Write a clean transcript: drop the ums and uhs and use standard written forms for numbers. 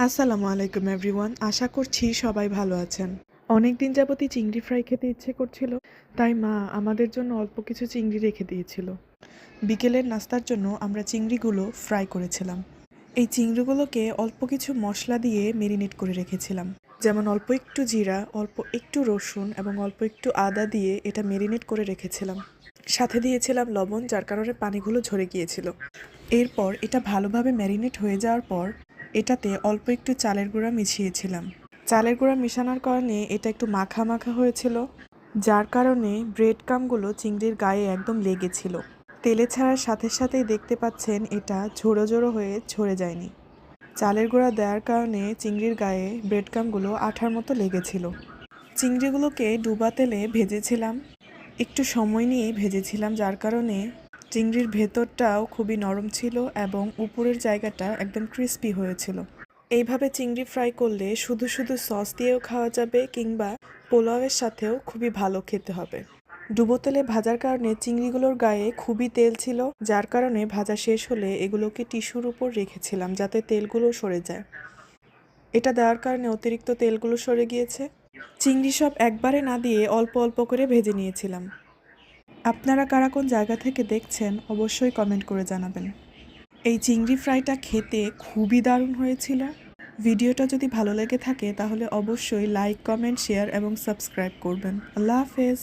আসসালামু আলাইকুম এভরিওয়ান। আশা করছি সবাই ভালো আছেন। অনেক দিন যাবতই চিংড়ি ফ্রাই খেতে ইচ্ছে করছিল, তাই মা আমাদের জন্য অল্প কিছু চিংড়ি রেখে দিয়েছিল। বিকেলের নাস্তার জন্য আমরা চিংড়িগুলো ফ্রাই করেছিলাম। এই চিংড়িগুলোকে অল্প কিছু মশলা দিয়ে মেরিনেট করে রেখেছিলাম, যেমন অল্প একটু জিরা, অল্প একটু রসুন এবং অল্প একটু আদা দিয়ে এটা মেরিনেট করে রেখেছিলাম। সাথে দিয়েছিলাম লবণ, যার কারণে পানিগুলো ঝরে গিয়েছিল। এরপর এটা ভালোভাবে ম্যারিনেট হয়ে যাওয়ার পর এটাতে অল্প একটু চালের গুঁড়া মিশিয়েছিলাম। চালের গুঁড়া মেশানোর কারণে এটা একটু মাখা মাখা হয়েছিল, যার কারণে ব্রেড ক্রাম্বগুলো চিংড়ির গায়ে একদম লেগেছিল। তেলে ছাড়ার সাথে সাথেই দেখতে পাচ্ছেন এটা ঝোড়ো ঝোড়ো হয়ে ঝরে যায়নি। চালের গুঁড়া দেওয়ার কারণে চিংড়ির গায়ে ব্রেড ক্রাম্বগুলো আঠার মতো লেগেছিল। চিংড়িগুলোকে ডুবা তেলে ভেজেছিলাম, একটু সময় নিয়ে ভেজেছিলাম, যার কারণে চিংড়ির ভেতরটাও খুবই নরম ছিল এবং উপরের জায়গাটা একদম ক্রিস্পি হয়েছিল। এইভাবে চিংড়ি ফ্রাই করলে শুধু শুধু সস দিয়েও খাওয়া যাবে, কিংবা পোলাওয়ের সাথেও খুবই ভালো খেতে হবে। ডুবো তেলে ভাজার কারণে চিংড়িগুলোর গায়ে খুবই তেল ছিল, যার কারণে ভাজা শেষ হলে এগুলোকে টিস্যুর উপর রেখেছিলাম যাতে তেলগুলো সরে যায়। এটা দেওয়ার কারণে অতিরিক্ত তেলগুলো সরে গিয়েছে। চিংড়ি সব একবারে না দিয়ে অল্প অল্প করে ভেজে নিয়েছিলাম। আপনারা কারা কোন জায়গা থেকে দেখছেন অবশ্যই কমেন্ট করে জানাবেন। এই চিংড়ি ফ্রাইটা খেতে খুবই দারুণ হয়েছিল। ভিডিওটা যদি ভালো লেগে থাকে তাহলে অবশ্যই লাইক, কমেন্ট, শেয়ার এবং সাবস্ক্রাইব করবেন। আল্লাহ হাফেজ।